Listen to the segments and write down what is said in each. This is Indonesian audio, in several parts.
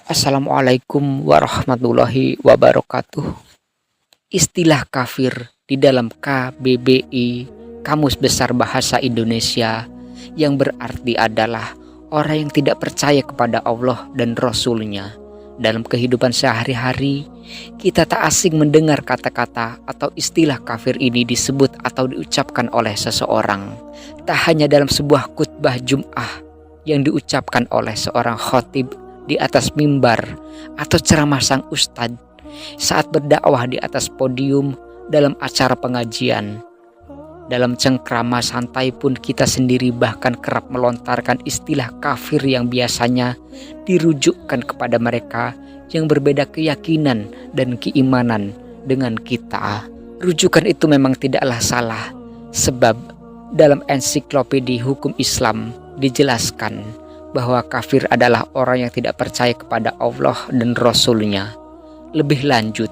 Assalamualaikum warahmatullahi wabarakatuh. Istilah kafir di dalam KBBI, Kamus Besar Bahasa Indonesia, yang berarti adalah orang yang tidak percaya kepada Allah dan Rasul-Nya. Dalam kehidupan sehari-hari, kita tak asing mendengar kata-kata atau istilah kafir ini disebut atau diucapkan oleh seseorang. Tak hanya dalam sebuah khutbah Jum'ah yang diucapkan oleh seorang khatib di atas mimbar atau ceramah sang ustadz saat berdakwah di atas podium dalam acara pengajian. Dalam cengkrama santai pun kita sendiri bahkan kerap melontarkan istilah kafir yang biasanya dirujukkan kepada mereka yang berbeda keyakinan dan keimanan dengan kita. Rujukan itu memang tidaklah salah, sebab dalam ensiklopedia hukum Islam dijelaskan bahwa kafir adalah orang yang tidak percaya kepada Allah dan Rasul-Nya. Lebih lanjut,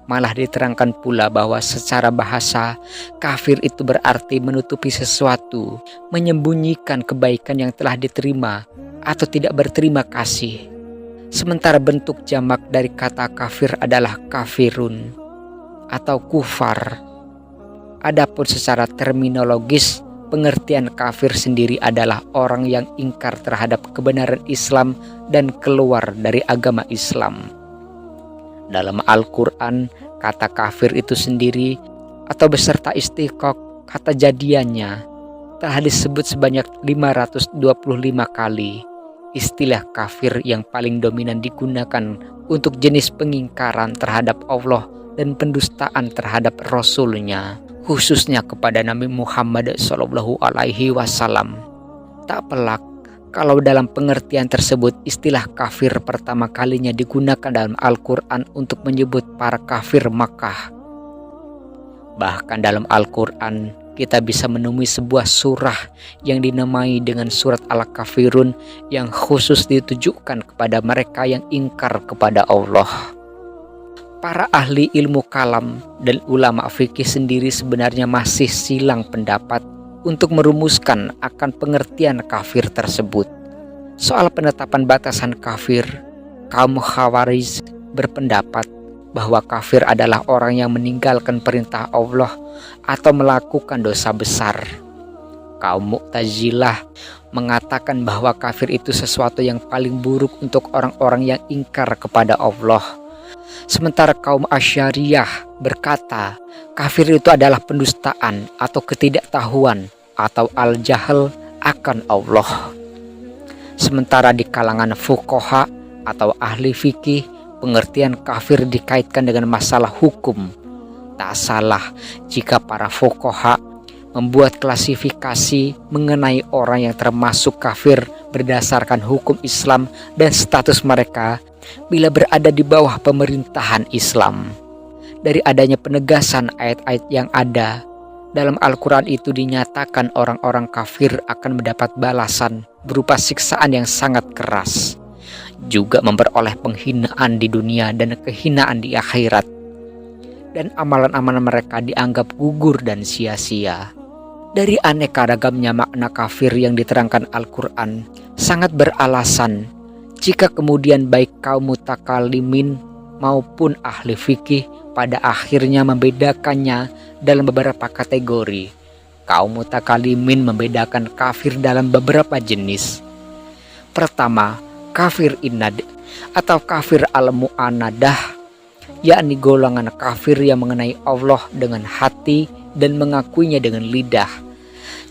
malah diterangkan pula bahwa secara bahasa, kafir itu berarti menutupi sesuatu, menyembunyikan kebaikan yang telah diterima atau tidak berterima kasih. Sementara bentuk jamak dari kata kafir adalah kafirun atau kufar. Adapun secara terminologis, pengertian kafir sendiri adalah orang yang ingkar terhadap kebenaran Islam dan keluar dari agama Islam. Dalam Al-Quran, kata kafir itu sendiri atau beserta istiqaq kata jadiannya telah disebut sebanyak 525 kali. Istilah kafir yang paling dominan digunakan untuk jenis pengingkaran terhadap Allah dan pendustaan terhadap Rasul-Nya, khususnya kepada Nabi Muhammad SAW. Tak pelak kalau dalam pengertian tersebut istilah kafir pertama kalinya digunakan dalam Al-Quran untuk menyebut para kafir Makkah. Bahkan dalam Al-Quran kita bisa menemui sebuah surah yang dinamai dengan surat Al-Kafirun yang khusus ditujukan kepada mereka yang ingkar kepada Allah. Para ahli ilmu kalam dan ulama fikih sendiri sebenarnya masih silang pendapat untuk merumuskan akan pengertian kafir tersebut. Soal penetapan batasan kafir, kaum Khawarij berpendapat bahwa kafir adalah orang yang meninggalkan perintah Allah atau melakukan dosa besar. Kaum Mu'tazilah mengatakan bahwa kafir itu sesuatu yang paling buruk untuk orang-orang yang ingkar kepada Allah. Sementara kaum Asy'ariyah berkata, kafir itu adalah pendustaan atau ketidaktahuan atau al-jahl akan Allah. Sementara di kalangan fuqaha atau ahli fikih, pengertian kafir dikaitkan dengan masalah hukum. Tak salah jika para fuqaha membuat klasifikasi mengenai orang yang termasuk kafir berdasarkan hukum Islam dan status mereka bila berada di bawah pemerintahan Islam. Dari adanya penegasan ayat-ayat yang ada dalam Al-Quran itu dinyatakan orang-orang kafir akan mendapat balasan berupa siksaan yang sangat keras, juga memperoleh penghinaan di dunia dan kehinaan di akhirat, dan amalan-amalan mereka dianggap gugur dan sia-sia. Dari aneka ragamnya makna kafir yang diterangkan Al-Quran, sangat beralasan jika kemudian baik kaum mutakalimin maupun ahli fikih pada akhirnya membedakannya dalam beberapa kategori. Kaum mutakalimin membedakan kafir dalam beberapa jenis. Pertama, kafir inad atau kafir al-mu'anadah, yakni golongan kafir yang mengenai Allah dengan hati dan mengakuinya dengan lidah,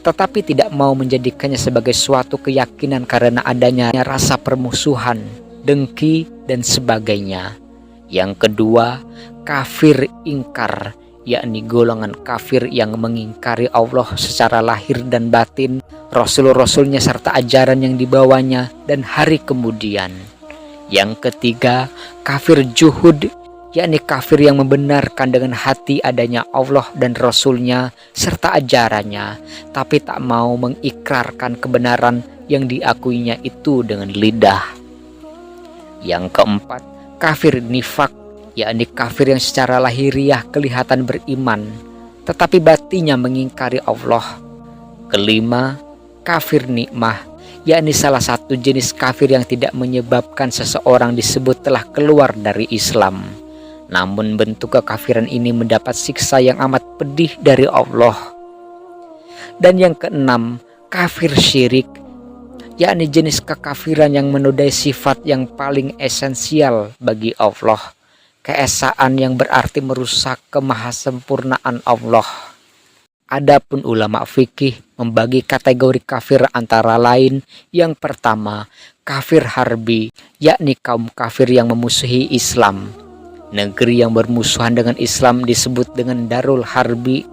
tetapi tidak mau menjadikannya sebagai suatu keyakinan karena adanya rasa permusuhan, dengki, dan sebagainya. Yang kedua, kafir ingkar, yakni golongan kafir yang mengingkari Allah secara lahir dan batin, Rasul-Rasulnya serta ajaran yang dibawanya, dan hari kemudian. Yang ketiga, kafir juhud, yakni kafir yang membenarkan dengan hati adanya Allah dan Rasul-Nya serta ajarannya, tapi tak mau mengikrarkan kebenaran yang diakuinya itu dengan lidah. Yang keempat, kafir nifak, yakni kafir yang secara lahiriah kelihatan beriman, tetapi batinnya mengingkari Allah. Kelima, kafir nikmah, yakni salah satu jenis kafir yang tidak menyebabkan seseorang disebut telah keluar dari Islam. Namun bentuk kekafiran ini mendapat siksa yang amat pedih dari Allah. Dan yang keenam, kafir syirik, yakni jenis kekafiran yang menodai sifat yang paling esensial bagi Allah, keesaan yang berarti merusak kemahasempurnaan Allah. Adapun ulama fikih membagi kategori kafir antara lain, yang pertama, kafir harbi, yakni kaum kafir yang memusuhi Islam. Negeri yang bermusuhan dengan Islam disebut dengan Darul Harbi.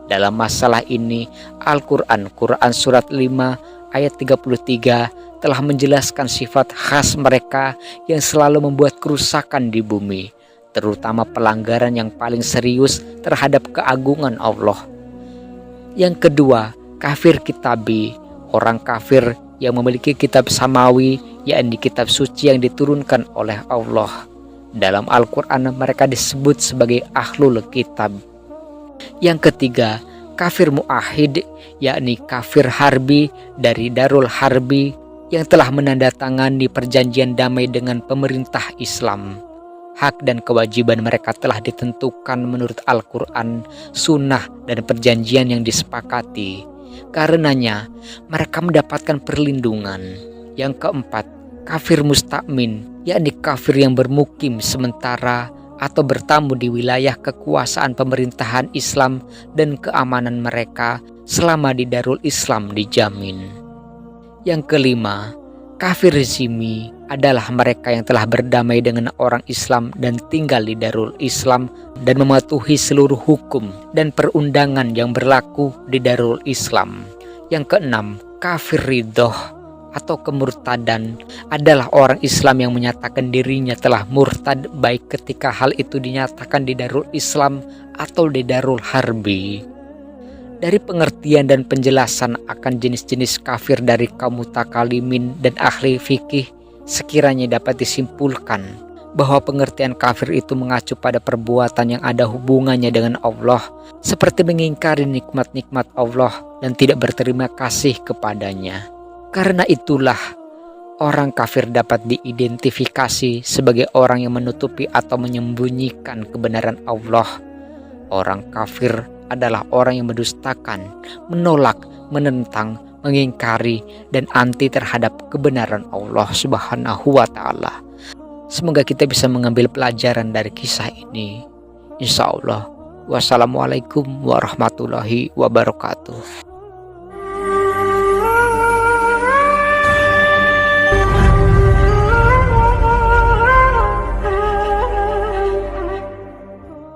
Dalam masalah ini, Al-Quran surat 5 ayat 33 telah menjelaskan sifat khas mereka yang selalu membuat kerusakan di bumi, terutama pelanggaran yang paling serius terhadap keagungan Allah. Yang kedua, kafir kitabi, orang kafir yang memiliki kitab samawi, yakni kitab suci yang diturunkan oleh Allah. Dalam Al-Quran mereka disebut sebagai ahlul kitab. Yang ketiga, kafir mu'ahid, yakni kafir harbi dari Darul Harbi yang telah menandatangani perjanjian damai dengan pemerintah Islam. Hak dan kewajiban mereka telah ditentukan menurut Al-Quran, sunnah, dan perjanjian yang disepakati. Karenanya, mereka mendapatkan perlindungan. Yang keempat, kafir mustakmin, yakni kafir yang bermukim sementara atau bertamu di wilayah kekuasaan pemerintahan Islam dan keamanan mereka selama di Darul Islam dijamin. Yang kelima, kafir zimmi adalah mereka yang telah berdamai dengan orang Islam dan tinggal di Darul Islam dan mematuhi seluruh hukum dan perundangan yang berlaku di Darul Islam. Yang keenam, kafir ridhoh atau kemurtadan adalah orang Islam yang menyatakan dirinya telah murtad baik ketika hal itu dinyatakan di Darul Islam atau di Darul Harbi. Dari pengertian dan penjelasan akan jenis-jenis kafir dari kaum mutakalimin dan ahli fikih, sekiranya dapat disimpulkan bahwa pengertian kafir itu mengacu pada perbuatan yang ada hubungannya dengan Allah, seperti mengingkari nikmat-nikmat Allah dan tidak berterima kasih kepadanya. Karena itulah, orang kafir dapat diidentifikasi sebagai orang yang menutupi atau menyembunyikan kebenaran Allah. Orang kafir adalah orang yang mendustakan, menolak, menentang, mengingkari, dan anti terhadap kebenaran Allah Subhanahu wa Ta'ala. Semoga kita bisa mengambil pelajaran dari kisah ini. Insya Allah. Wassalamualaikum warahmatullahi wabarakatuh.